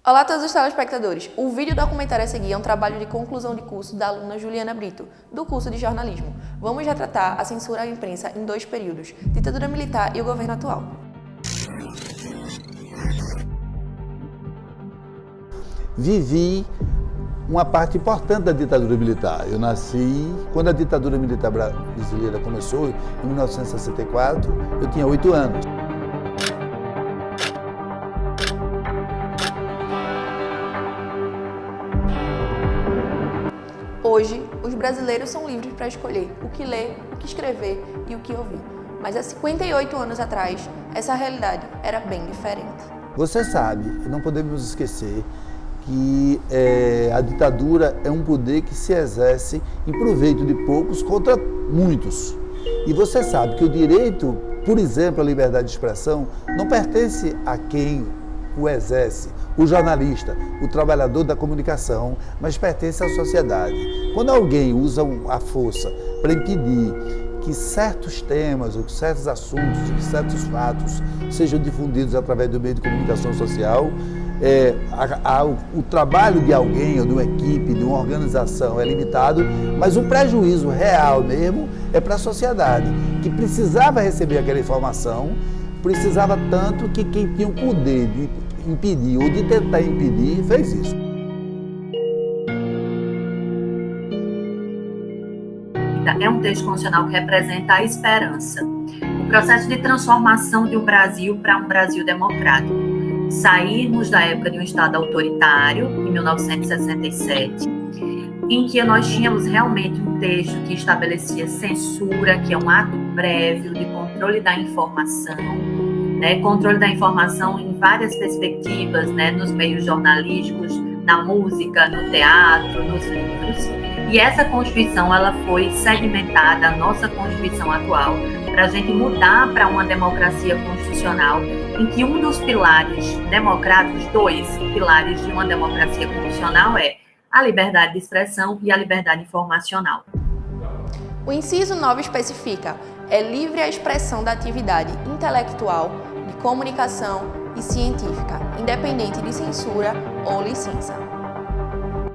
Olá a todos os telespectadores. O vídeo documentário a seguir é um trabalho de conclusão de curso da aluna Juliana Brito, do curso de jornalismo. Vamos retratar a censura à imprensa em dois períodos, ditadura militar e o governo atual. Vivi uma parte importante da ditadura militar. Eu nasci quando a ditadura militar brasileira começou, em 1964, eu tinha 8 anos. Hoje, os brasileiros são livres para escolher o que ler, o que escrever e o que ouvir. Mas há 58 anos atrás, essa realidade era bem diferente. Você sabe, não podemos esquecer, que a ditadura é um poder que se exerce em proveito de poucos contra muitos. E você sabe que o direito, por exemplo, à liberdade de expressão, não pertence a quem o exerce, o jornalista, o trabalhador da comunicação, mas pertence à sociedade. Quando alguém usa a força para impedir que certos temas, ou que certos assuntos, que certos fatos sejam difundidos através do meio de comunicação social, o trabalho de alguém, ou de uma equipe, de uma organização é limitado, mas o prejuízo real mesmo é para a sociedade, que precisava receber aquela informação, precisava tanto que quem tinha o poder de impedir ou de tentar impedir, fez isso. É um texto constitucional que representa a esperança, o processo de transformação de um Brasil para um Brasil democrático. Sairmos da época de um Estado autoritário, em 1967, em que nós tínhamos realmente um texto que estabelecia censura, que é um ato prévio de controle da informação, controle da informação em várias perspectivas, nos meios jornalísticos, na música, no teatro, nos livros. E essa Constituição ela foi segmentada, a nossa Constituição atual, para a gente mudar para uma democracia constitucional, em que um dos pilares democráticos, dois pilares de uma democracia constitucional é a liberdade de expressão e a liberdade informacional. O inciso 9 especifica: é livre a expressão da atividade intelectual, de comunicação e científica, independente de censura ou licença.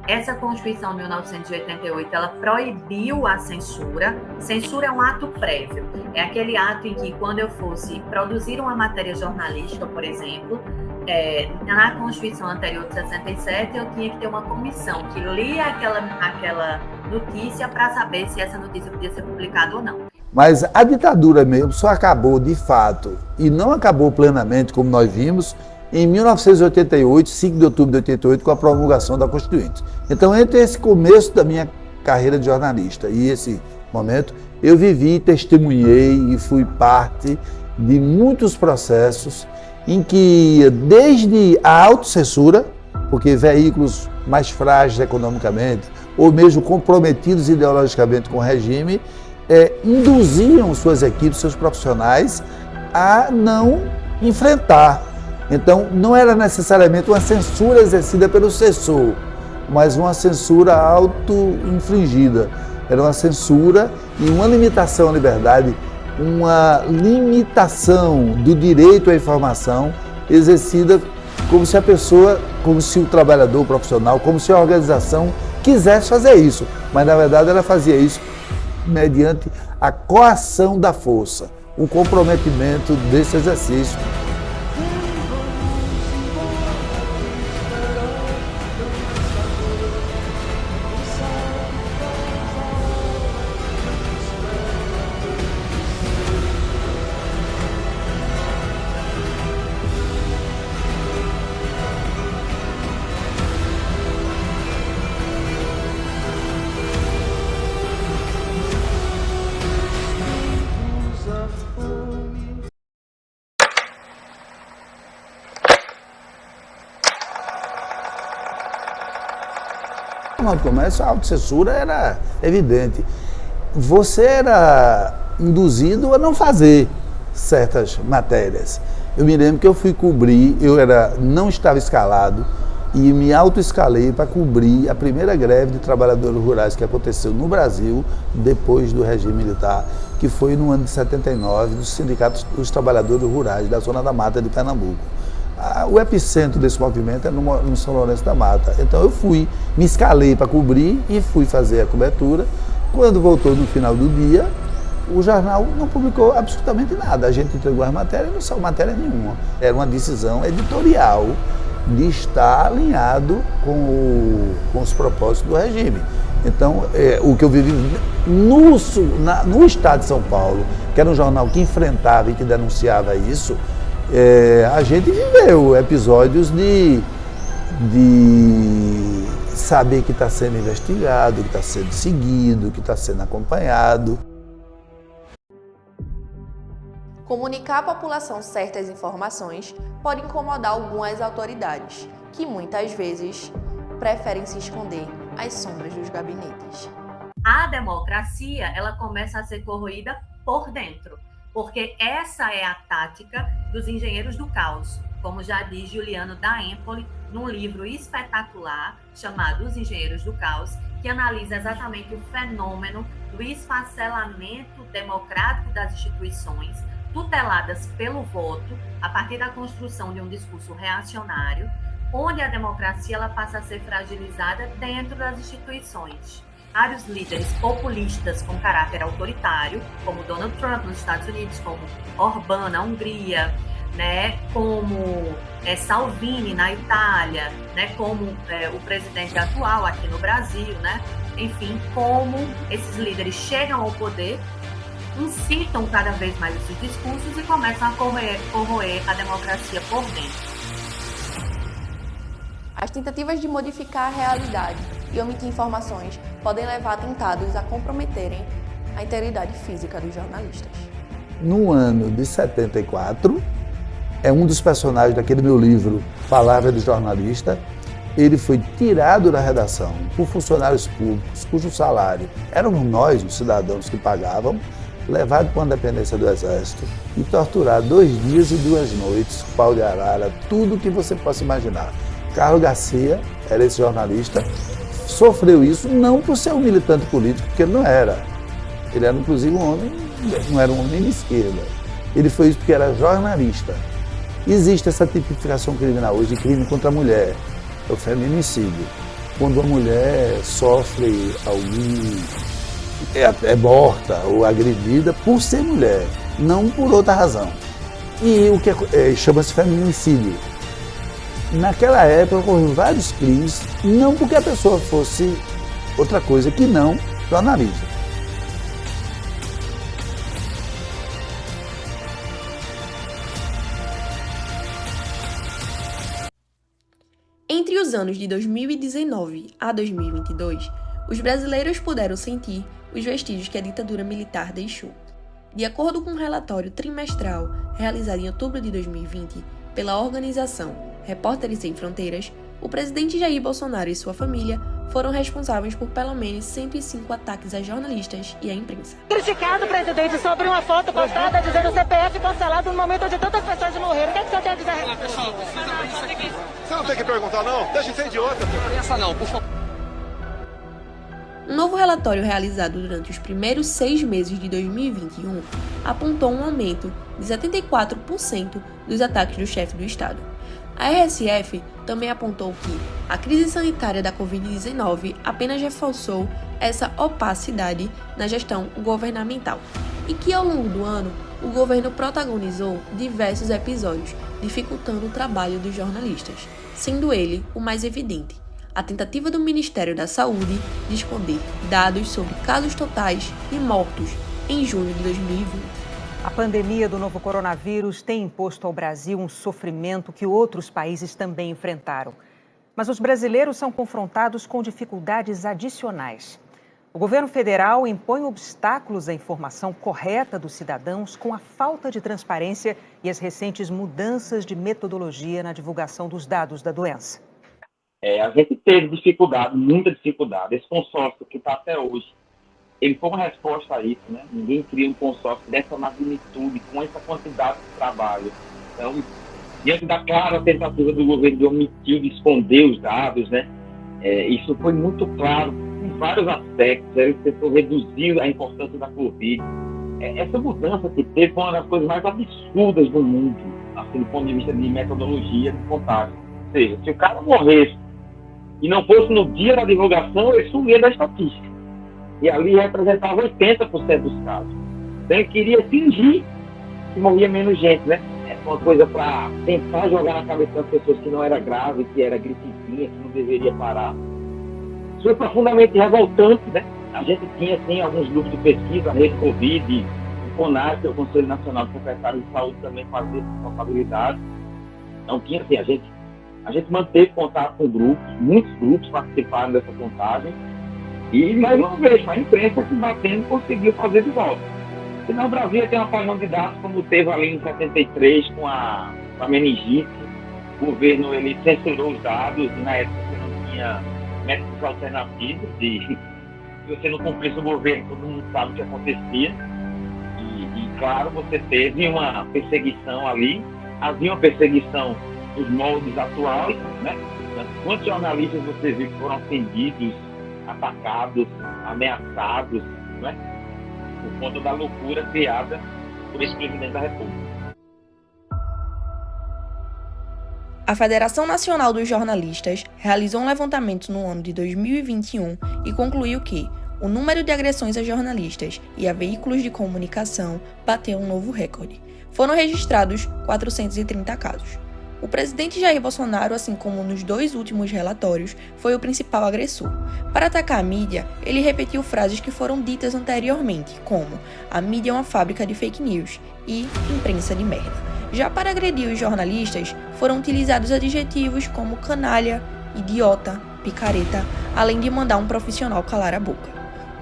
Essa Constituição de 1988, ela proibiu a censura. Censura é um ato prévio. É aquele ato em que, quando eu fosse produzir uma matéria jornalística, por exemplo, na Constituição anterior de 67, eu tinha que ter uma comissão que lia aquela notícia para saber se essa notícia podia ser publicada ou não. Mas a ditadura mesmo só acabou de fato, e não acabou plenamente, como nós vimos, em 1988, 5 de outubro de 88, com a promulgação da Constituinte. Então, entre esse começo da minha carreira de jornalista e esse momento, eu vivi, testemunhei e fui parte de muitos processos em que, desde a autocensura, porque veículos mais frágeis economicamente, ou mesmo comprometidos ideologicamente com o regime, induziam suas equipes, seus profissionais, a não enfrentar. Então, não era necessariamente uma censura exercida pelo censor, mas uma censura auto-infligida. Era uma censura e uma limitação à liberdade, uma limitação do direito à informação exercida como se a pessoa, como se o trabalhador profissional, como se a organização quisesse fazer isso. Mas, na verdade, ela fazia isso mediante a coação da força, o comprometimento desse exercício. No comércio, a autocensura era evidente. Você era induzido a não fazer certas matérias. Eu me lembro que eu fui cobrir, não estava escalado e me autoescalei para cobrir a primeira greve de trabalhadores rurais que aconteceu no Brasil depois do regime militar, que foi no ano de 79, dos sindicatos dos trabalhadores rurais da Zona da Mata de Pernambuco. O epicentro desse movimento é no São Lourenço da Mata. Então eu me escalei para cobrir e fui fazer a cobertura. Quando voltou no final do dia, o jornal não publicou absolutamente nada. A gente entregou as matérias e não saiu matéria nenhuma. Era uma decisão editorial de estar alinhado com os propósitos do regime. Então, o que eu vivi no estado de São Paulo, que era um jornal que enfrentava e que denunciava isso, a gente viveu episódios de saber que está sendo investigado, que está sendo seguido, que está sendo acompanhado. Comunicar à população certas informações pode incomodar algumas autoridades, que muitas vezes preferem se esconder às sombras dos gabinetes. A democracia, ela começa a ser corroída por dentro, porque essa é a tática dos engenheiros do caos, como já diz Juliano da Empoli, num livro espetacular chamado Os Engenheiros do Caos, que analisa exatamente o fenômeno do esfacelamento democrático das instituições, tuteladas pelo voto, a partir da construção de um discurso reacionário, onde a democracia ela passa a ser fragilizada dentro das instituições. Vários líderes populistas com caráter autoritário, como Donald Trump nos Estados Unidos, como Orbán na Hungria, né, como Salvini na Itália, né, como o presidente atual aqui no Brasil, né, enfim, como esses líderes chegam ao poder, incitam cada vez mais esses discursos e começam a corroer a democracia por dentro. As tentativas de modificar a realidade e omitir informações podem levar atentados a comprometerem a integridade física dos jornalistas. No ano de 74, um dos personagens daquele meu livro, Palavra do Jornalista, ele foi tirado da redação por funcionários públicos, cujo salário éramos nós, os cidadãos que pagavam, levado para uma dependência do Exército e torturado 2 dias e 2 noites, pau de arara, tudo que você possa imaginar. Carlos Garcia era esse jornalista, sofreu isso não por ser um militante político, porque ele não era. Ele era inclusive um homem, não era um homem de esquerda. Ele foi isso porque era jornalista. Existe essa tipificação criminal hoje de crime contra a mulher, é o feminicídio. Quando uma mulher sofre é morta ou agredida por ser mulher, não por outra razão. E o que chama-se feminicídio. Naquela época ocorreram vários crimes, não porque a pessoa fosse outra coisa que não jornalista. Entre os anos de 2019 a 2022, os brasileiros puderam sentir os vestígios que a ditadura militar deixou. De acordo com um relatório trimestral realizado em outubro de 2020 pela organização Repórteres Sem Fronteiras, o presidente Jair Bolsonaro e sua família foram responsáveis por pelo menos 105 ataques a jornalistas e à imprensa. Criticado, presidente, sobre uma foto postada dizendo CPF cancelado no momento onde tantas pessoas morreram. O que é que você tem a dizer? Pessoal, você não tem que perguntar, não? Deixa de ser idiota. Essa não, por favor. Um novo relatório realizado durante os primeiros 6 meses de 2021 apontou um aumento de 74% dos ataques do chefe do Estado. A RSF também apontou que a crise sanitária da Covid-19 apenas reforçou essa opacidade na gestão governamental e que, ao longo do ano, o governo protagonizou diversos episódios, dificultando o trabalho dos jornalistas, sendo ele o mais evidente: a tentativa do Ministério da Saúde de esconder dados sobre casos totais e mortos em junho de 2020. A pandemia do novo coronavírus tem imposto ao Brasil um sofrimento que outros países também enfrentaram. Mas os brasileiros são confrontados com dificuldades adicionais. O governo federal impõe obstáculos à informação correta dos cidadãos com a falta de transparência e as recentes mudanças de metodologia na divulgação dos dados da doença. A gente teve dificuldade, muita dificuldade. Esse consórcio que está até hoje, ele foi uma resposta a isso, né? Ninguém cria um consórcio dessa magnitude, com essa quantidade de trabalho. Então, diante da clara tentativa do governo de omitir, de esconder os dados, né? Isso foi muito claro em vários aspectos. Ele tentou reduzir a importância da Covid. Essa mudança que teve foi uma das coisas mais absurdas do mundo. assim, do ponto de vista de metodologia de contagem. Ou seja, se o cara morresse e não fosse no dia da divulgação, ele sumia da estatística. E ali representava 80% dos casos. Então ele queria fingir que morria menos gente, né? É uma coisa para tentar jogar na cabeça das pessoas que não era grave, que era gripezinha, que não deveria parar. Isso foi profundamente revoltante, né? A gente tinha, assim, alguns grupos de pesquisa, a Rede Covid, o CONAS, que é o Conselho Nacional de Secretários de Saúde, também fazia responsabilidade. Então tinha, assim, a gente manteve contato com grupos, muitos grupos participaram dessa contagem, e mais uma vez, a imprensa que batendo conseguiu fazer de volta. Senão o Brasil tem uma apagão de dados, como teve ali em 73 com a meningite. O governo ele censurou os dados, e na época você não tinha métodos alternativos, se você não cumprisse o governo, todo mundo sabe o que acontecia. E claro, você teve uma perseguição ali, havia uma perseguição dos moldes atuais, né? Quantos jornalistas você viu que foram ofendidos, atacados, ameaçados, né? Por conta da loucura criada por esse presidente da República. A Federação Nacional dos Jornalistas realizou um levantamento no ano de 2021 e concluiu que o número de agressões a jornalistas e a veículos de comunicação bateu um novo recorde. Foram registrados 430 casos. O presidente Jair Bolsonaro, assim como nos 2 últimos relatórios, foi o principal agressor. Para atacar a mídia, ele repetiu frases que foram ditas anteriormente, como "a mídia é uma fábrica de fake news" e "imprensa de merda". Já para agredir os jornalistas, foram utilizados adjetivos como canalha, idiota, picareta, além de mandar um profissional calar a boca.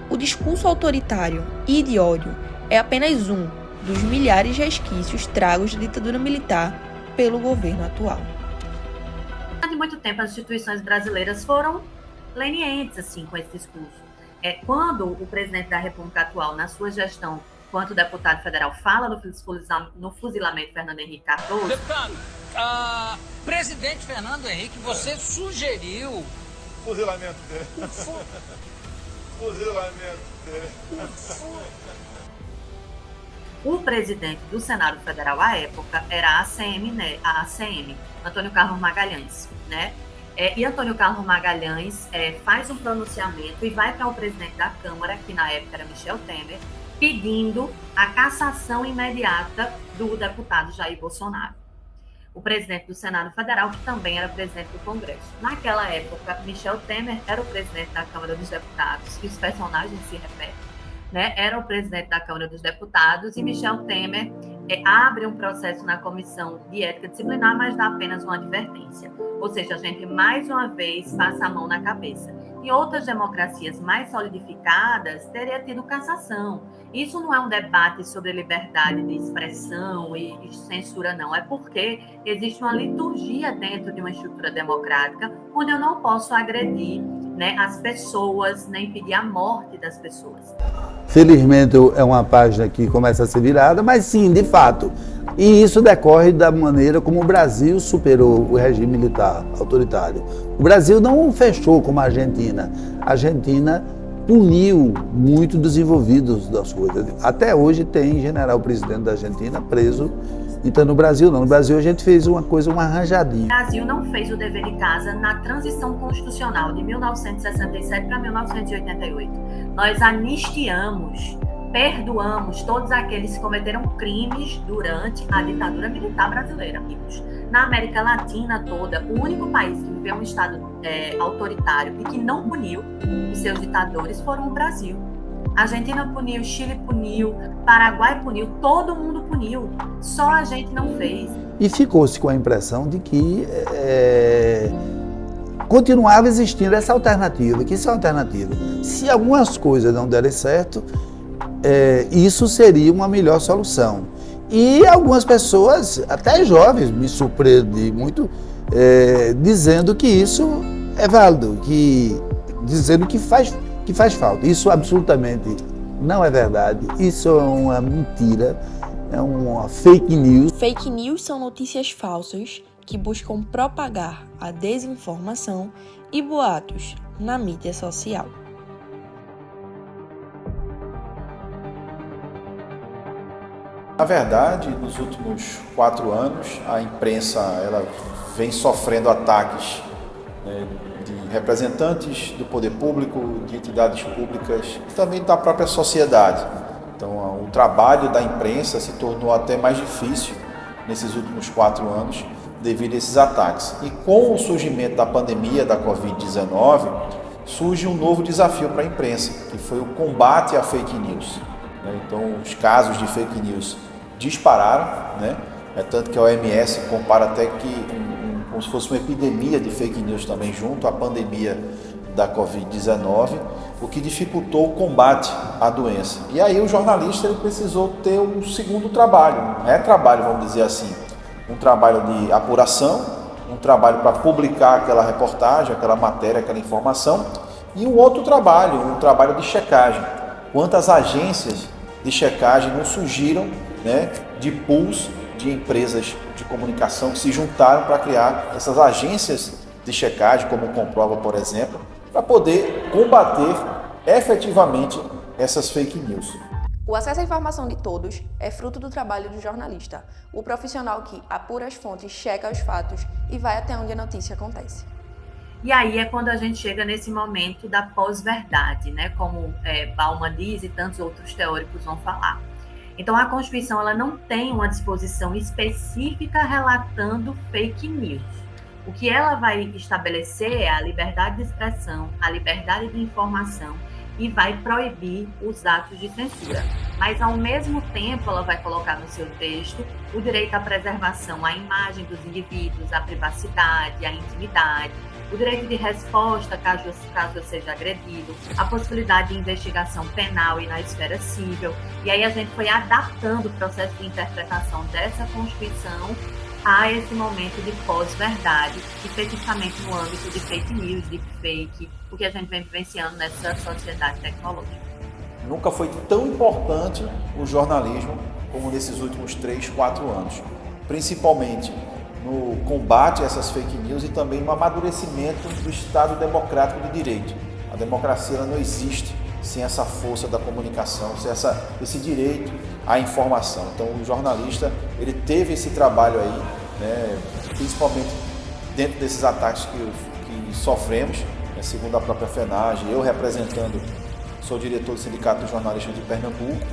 O discurso autoritário e de ódio é apenas um dos milhares de resquícios tragos da ditadura militar pelo governo atual. Durante muito tempo, as instituições brasileiras foram lenientes assim, com esse discurso. Quando o presidente da República atual, na sua gestão, quanto deputado federal, fala no fuzilamento Fernando Henrique Cardoso... Deputado, presidente Fernando Henrique, você sugeriu... Fuzilamento dele. Fuzilamento dele. O presidente do Senado Federal, à época, era a ACM, Antônio Carlos Magalhães, né? E Antônio Carlos Magalhães faz um pronunciamento e vai para o presidente da Câmara, que na época era Michel Temer, pedindo a cassação imediata do deputado Jair Bolsonaro. O presidente do Senado Federal, que também era presidente do Congresso. Naquela época, Michel Temer era o presidente da Câmara dos Deputados, e os personagens se repetem. Né, era o presidente da Câmara dos Deputados e Michel Temer abre um processo na Comissão de Ética Disciplinar, mas dá apenas uma advertência. Ou seja, a gente mais uma vez passa a mão na cabeça. Em outras democracias mais solidificadas, teria tido cassação. Isso não é um debate sobre liberdade de expressão e censura, não. É porque existe uma liturgia dentro de uma estrutura democrática onde eu não posso agredir, né, as pessoas, nem pedir a morte das pessoas. Felizmente é uma página que começa a ser virada, mas sim, de fato. E isso decorre da maneira como o Brasil superou o regime militar autoritário. O Brasil não fechou como a Argentina. A Argentina puniu muito desenvolvidos das coisas. Até hoje tem general-presidente da Argentina preso. Então no Brasil não. No Brasil a gente fez uma coisa, um arranjadinho. O Brasil não fez o dever de casa na transição constitucional de 1967 para 1988. Nós anistiamos, perdoamos todos aqueles que cometeram crimes durante a ditadura militar brasileira, amigos. Na América Latina toda, o único país que viveu um estado autoritário e que não puniu os seus ditadores foram o Brasil. A Argentina puniu, Chile puniu, Paraguai puniu, todo mundo puniu, só a gente não fez. E ficou-se com a impressão de que continuava existindo essa alternativa, que isso é uma alternativa. Se algumas coisas não derem certo, isso seria uma melhor solução. E algumas pessoas, até jovens, me surpreendem muito, dizendo que isso é válido, dizendo que faz falta. Isso absolutamente não é verdade, isso é uma mentira, é uma fake news. Fake news são notícias falsas que buscam propagar a desinformação e boatos na mídia social. Na verdade, nos últimos 4 anos, a imprensa ela vem sofrendo ataques, né, de representantes do poder público, de entidades públicas e também da própria sociedade. Então, o trabalho da imprensa se tornou até mais difícil nesses últimos 4 anos devido a esses ataques. E com o surgimento da pandemia da Covid-19, surge um novo desafio para a imprensa, que foi o combate à fake news. Então, os casos de fake news dispararam, né? Tanto que a OMS compara até que como se fosse uma epidemia de fake news também junto à pandemia da Covid-19, o que dificultou o combate à doença. E aí o jornalista ele precisou ter um segundo trabalho, um retrabalho, vamos dizer assim, um trabalho de apuração, um trabalho para publicar aquela reportagem, aquela matéria, aquela informação, e um outro trabalho, um trabalho de checagem. Quantas agências de checagem não surgiram, né, de pools de empresas de comunicação que se juntaram para criar essas agências de checagem, como o Comprova, por exemplo, para poder combater efetivamente essas fake news. O acesso à informação de todos é fruto do trabalho do jornalista, o profissional que apura as fontes, checa os fatos e vai até onde a notícia acontece. E aí é quando a gente chega nesse momento da pós-verdade, né? Como Bauman diz e tantos outros teóricos vão falar. Então, a Constituição ela não tem uma disposição específica relatando fake news. O que ela vai estabelecer é a liberdade de expressão, a liberdade de informação e vai proibir os atos de censura. Mas, ao mesmo tempo, ela vai colocar no seu texto o direito à preservação à imagem dos indivíduos, à privacidade, à intimidade, o direito de resposta caso eu seja agredido, a possibilidade de investigação penal e na esfera civil. E aí a gente foi adaptando o processo de interpretação dessa Constituição a esse momento de pós-verdade, especificamente no âmbito de fake news, de fake, o que a gente vem vivenciando nessa sociedade tecnológica. Nunca foi tão importante o jornalismo como nesses últimos 3, 4 anos, principalmente no combate a essas fake news e também no amadurecimento do Estado democrático de direito. A democracia ela não existe sem essa força da comunicação, sem esse direito à informação. Então o jornalista ele teve esse trabalho aí, né, principalmente dentro desses ataques que sofremos, né, segundo a própria FENAGE, eu representando, sou diretor do Sindicato dos Jornalistas de Pernambuco,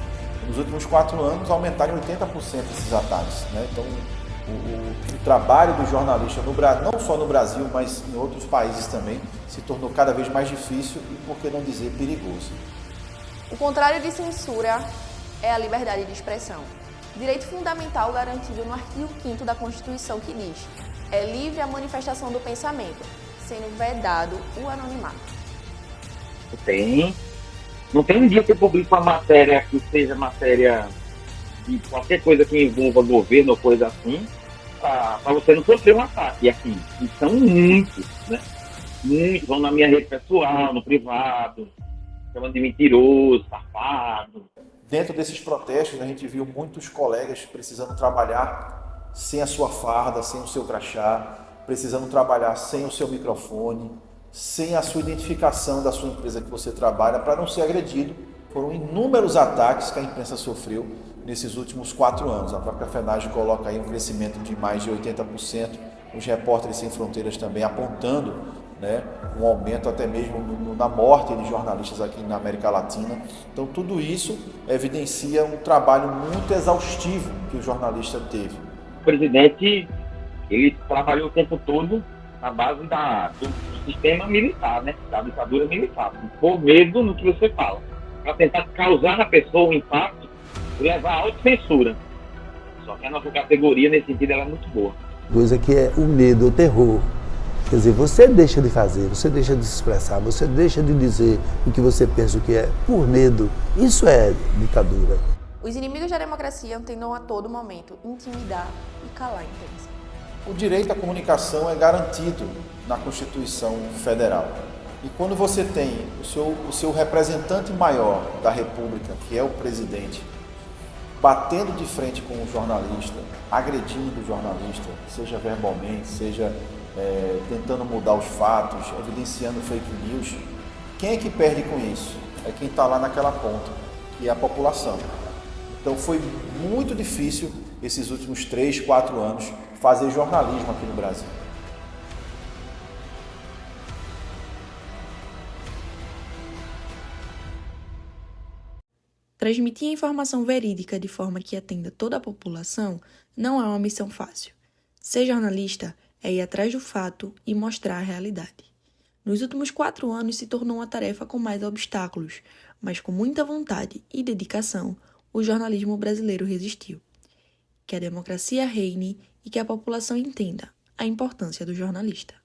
nos últimos 4 anos aumentaram 80% esses ataques, né? Então o trabalho do jornalista no Brasil, não só no Brasil, mas em outros países também, se tornou cada vez mais difícil e, por que não dizer, perigoso. O contrário de censura é a liberdade de expressão. Direito fundamental garantido no artigo 5º da Constituição que diz: é livre a manifestação do pensamento, sendo vedado o anonimato. Não tem um dia que eu publico uma matéria que seja matéria de qualquer coisa que envolva governo ou coisa assim, para você não sofrer um ataque. E assim, e são muitos, né? Muitos vão na minha rede pessoal, no privado, chamando de mentiroso, safado. Dentro desses protestos, a gente viu muitos colegas precisando trabalhar sem a sua farda, sem o seu crachá, precisando trabalhar sem o seu microfone, sem a sua identificação da sua empresa que você trabalha, para não ser agredido. Foram inúmeros ataques que a imprensa sofreu nesses últimos 4 anos. A própria FENAGE coloca aí um crescimento de mais de 80%, os Repórteres Sem Fronteiras também apontando, né, um aumento até mesmo na morte de jornalistas aqui na América Latina. Então tudo isso evidencia um trabalho muito exaustivo que o jornalista teve. O presidente, ele trabalhou o tempo todo na base do sistema militar, né, da ditadura militar, por medo no que você fala, para tentar causar na pessoa um impacto e levar à autocensura. Só que a nossa categoria, nesse sentido, ela é muito boa. Coisa que é o medo, o terror. Quer dizer, você deixa de fazer, você deixa de se expressar, você deixa de dizer o que você pensa que é por medo. Isso é ditadura. Os inimigos da democracia tentam a todo momento intimidar e calar a imprensa. O direito à comunicação é garantido na Constituição Federal. E quando você tem o seu representante maior da República, que é o presidente, batendo de frente com o jornalista, agredindo o jornalista, seja verbalmente, seja tentando mudar os fatos, evidenciando fake news, quem é que perde com isso? É quem está lá naquela ponta, que é a população. Então foi muito difícil esses últimos 3, 4 anos fazer jornalismo aqui no Brasil. Transmitir a informação verídica de forma que atenda toda a população não é uma missão fácil. Ser jornalista é ir atrás do fato e mostrar a realidade. Nos últimos 4 anos se tornou uma tarefa com mais obstáculos, mas com muita vontade e dedicação, o jornalismo brasileiro resistiu. Que a democracia reine e que a população entenda a importância do jornalista.